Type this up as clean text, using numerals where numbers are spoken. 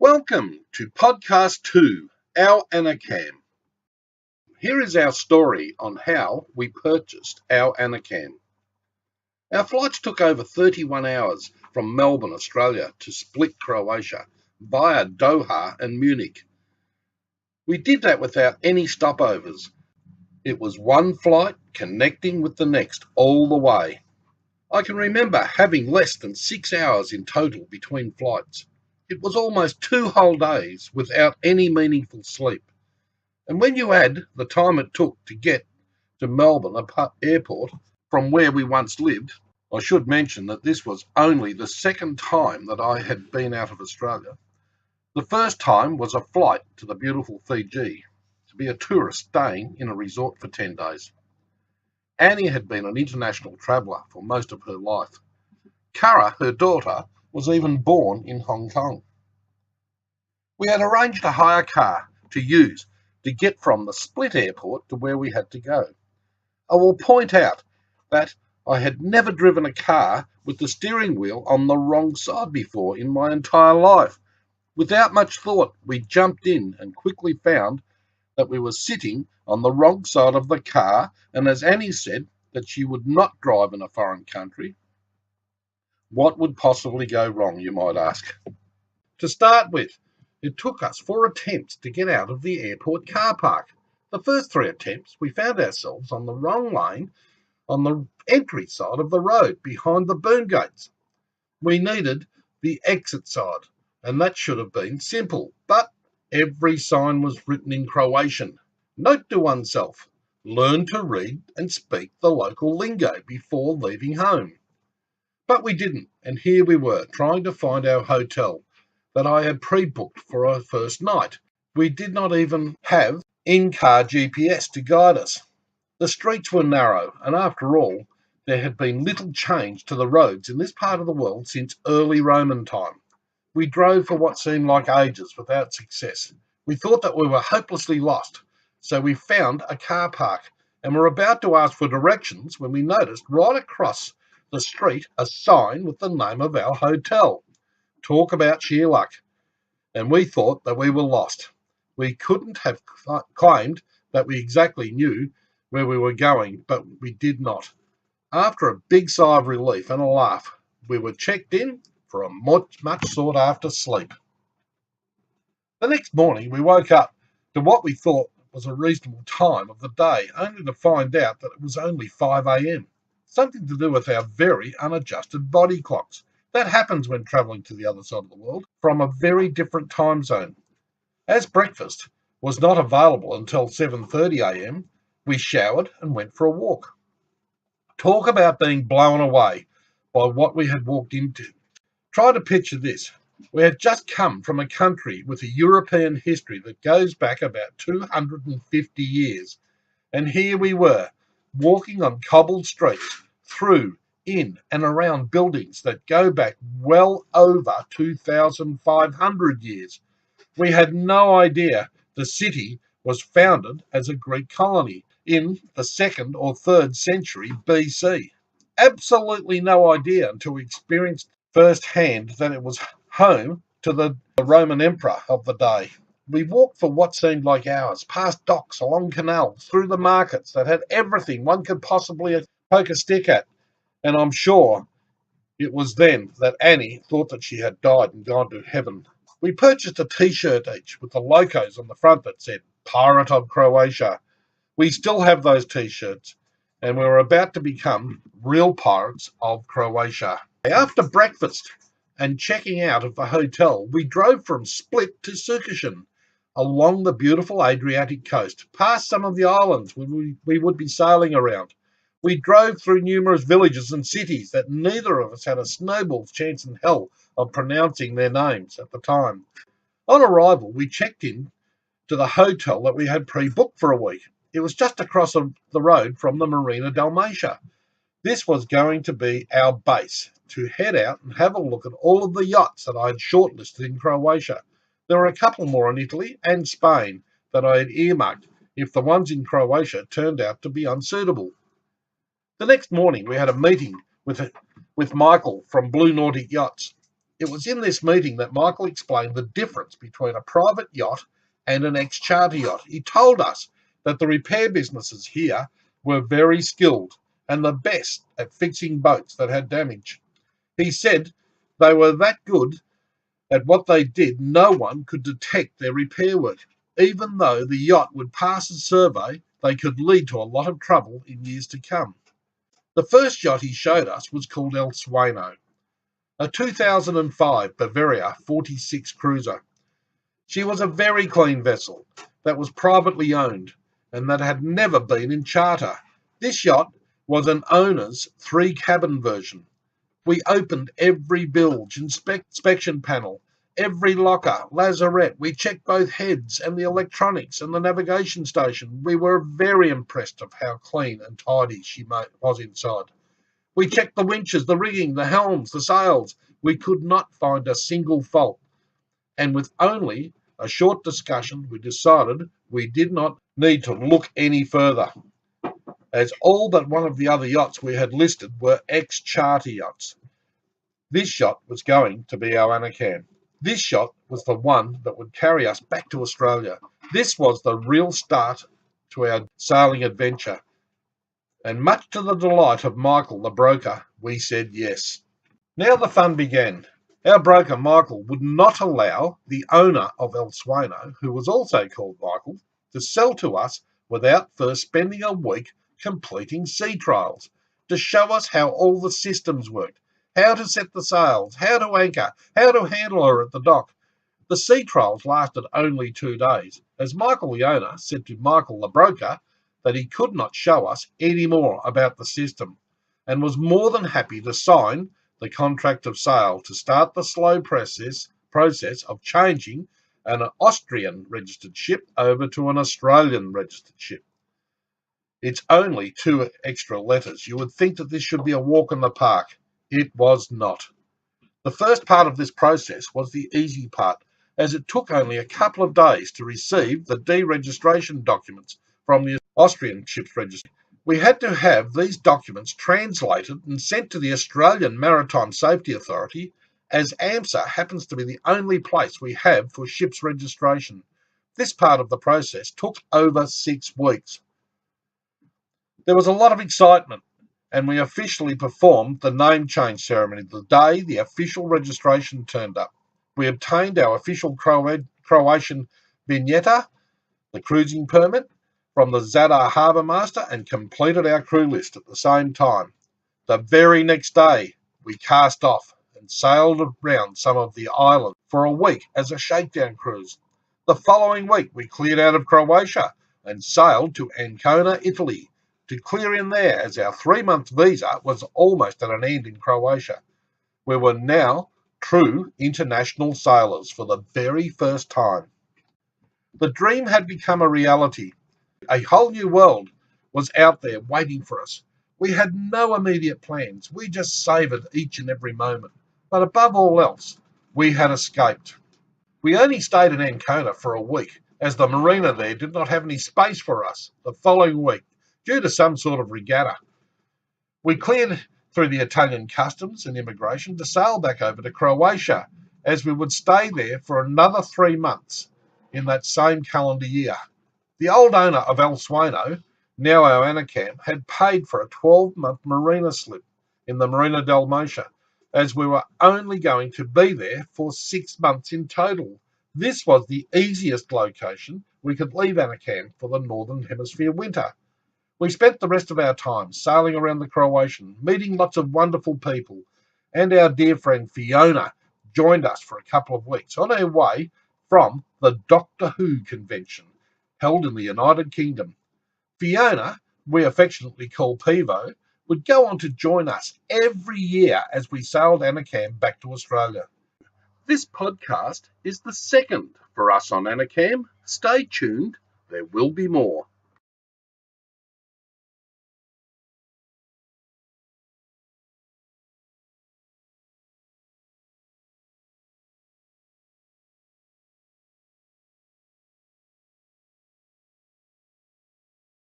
Welcome to Podcast 2, our Annecam. Here is our story on how we purchased our Annecam. Our flights took over 31 hours from Melbourne, Australia to Split, Croatia, via Doha and Munich. We did that without any stopovers. It was one flight connecting with the next all the way. I can remember having less than 6 hours in total between flights. It was almost 2 whole days without any meaningful sleep. And when you add the time it took to get to Melbourne Airport from where we once lived, I should mention that this was only the second time that I had been out of Australia. The first time was a flight to the beautiful Fiji to be a tourist staying in a resort for 10 days. Annie had been an international traveller for most of her life. Cara, her daughter, was even born in Hong Kong. We had arranged a hire car to use to get from the Split airport to where we had to go. I will point out that I had never driven a car with the steering wheel on the wrong side before in my entire life. Without much thought, we jumped in and quickly found that we were sitting on the wrong side of the car, and as Annie said that she would not drive in a foreign country. What would possibly go wrong, you might ask? To start with, it took us 4 attempts to get out of the airport car park. The first 3 attempts, we found ourselves on the wrong lane on the entry side of the road behind the boom gates. We needed the exit side, and that should have been simple, but every sign was written in Croatian. Note to oneself, learn to read and speak the local lingo before leaving home. But we didn't, and here we were, trying to find our hotel that I had pre-booked for our first night. We did not even have in-car GPS to guide us. The streets were narrow, and after all, there had been little change to the roads in this part of the world since early Roman time. We drove for what seemed like ages without success. We thought that we were hopelessly lost, so we found a car park and were about to ask for directions when we noticed right across the street a sign with the name of our hotel. Talk about sheer luck. And we thought that we were lost. We couldn't have claimed that we exactly knew where we were going, but we did not. After a big sigh of relief and a laugh, we were checked in for a much sought after sleep. The next morning we woke up to what we thought was a reasonable time of the day, only to find out that it was only 5 a.m. Something to do with our very unadjusted body clocks. That happens when travelling to the other side of the world from a very different time zone. As breakfast was not available until 7:30 a.m, we showered and went for a walk. Talk about being blown away by what we had walked into. Try to picture this. We had just come from a country with a European history that goes back about 250 years, and here we were, walking on cobbled streets, through, in and around buildings that go back well over 2,500 years. We had no idea the city was founded as a Greek colony in the 2nd or 3rd century BC. Absolutely no idea until we experienced firsthand that it was home to the Roman emperor of the day. We walked for what seemed like hours, past docks, along canals, through the markets that had everything one could possibly poke a stick at. And I'm sure it was then that Annie thought that she had died and gone to heaven. We purchased a t-shirt each with the logos on the front that said, Pirate of Croatia. We still have those t-shirts, and we were about to become real pirates of Croatia. After breakfast and checking out of the hotel, we drove from Split to Sukošan, along the beautiful Adriatic coast, past some of the islands we would be sailing around. We drove through numerous villages and cities that neither of us had a snowball's chance in hell of pronouncing their names at the time. On arrival, we checked in to the hotel that we had pre-booked for a week. It was just across the road from the Marina Dalmatia. This was going to be our base to head out and have a look at all of the yachts that I had shortlisted in Croatia. There were a couple more in Italy and Spain that I had earmarked if the ones in Croatia turned out to be unsuitable. The next morning we had a meeting with Michael from Blue Nordic Yachts. It was in this meeting that Michael explained the difference between a private yacht and an ex-charter yacht. He told us that the repair businesses here were very skilled and the best at fixing boats that had damage. He said they were that good at what they did, no one could detect their repair work. Even though the yacht would pass a survey, they could lead to a lot of trouble in years to come. The first yacht he showed us was called El Sueno, a 2005 Bavaria 46 cruiser. She was a very clean vessel that was privately owned and that had never been in charter. This yacht was an owner's 3-cabin version. We opened every bilge, inspection panel, every locker, lazarette. We checked both heads and the electronics and the navigation station. We were very impressed of how clean and tidy she was inside. We checked the winches, the rigging, the helms, the sails. We could not find a single fault. And with only a short discussion, we decided we did not need to look any further, as all but one of the other yachts we had listed were ex-charter yachts. This yacht was going to be our Annecam. This yacht was the one that would carry us back to Australia. This was the real start to our sailing adventure. And much to the delight of Michael, the broker, we said yes. Now the fun began. Our broker, Michael, would not allow the owner of El Sueno, who was also called Michael, to sell to us without first spending a week completing sea trials to show us how all the systems worked, how to set the sails, how to anchor, how to handle her at the dock. The sea trials lasted only 2 days, as Michael, the owner, said to Michael, the broker, that he could not show us any more about the system, and was more than happy to sign the contract of sale to start the slow process of changing an Austrian registered ship over to an Australian registered ship. It's only 2 extra letters. You would think that this should be a walk in the park. It was not. The first part of this process was the easy part, as it took only a couple of days to receive the deregistration documents from the Austrian ship's registry. We had to have these documents translated and sent to the Australian Maritime Safety Authority, as AMSA happens to be the only place we have for ships registration. This part of the process took over 6 weeks. There was a lot of excitement, and we officially performed the name change ceremony the day the official registration turned up. We obtained our official Croatian vignetta, the cruising permit, from the Zadar harbour master, and completed our crew list at the same time. The very next day, we cast off and sailed around some of the islands for a week as a shakedown cruise. The following week, we cleared out of Croatia and sailed to Ancona, Italy, to clear in there, as our 3-month visa was almost at an end in Croatia. We were now true international sailors for the very first time. The dream had become a reality. A whole new world was out there waiting for us. We had no immediate plans. We just savoured each and every moment. But above all else, we had escaped. We only stayed in Ancona for a week, as the marina there did not have any space for us the following week, due to some sort of regatta. We cleared through the Italian customs and immigration to sail back over to Croatia, as we would stay there for another 3 months in that same calendar year. The old owner of El Sueno, now our Annecam, had paid for a 12-month marina slip in the Marina del Mosha, as we were only going to be there for 6 months in total. This was the easiest location we could leave Annecam for the Northern Hemisphere winter. We spent the rest of our time sailing around the Croatian, meeting lots of wonderful people, and our dear friend Fiona joined us for a couple of weeks on her way from the Doctor Who convention held in the United Kingdom. Fiona, we affectionately call Pivo, would go on to join us every year as we sailed Annecam back to Australia. This podcast is the second for us on Annecam. Stay tuned, there will be more.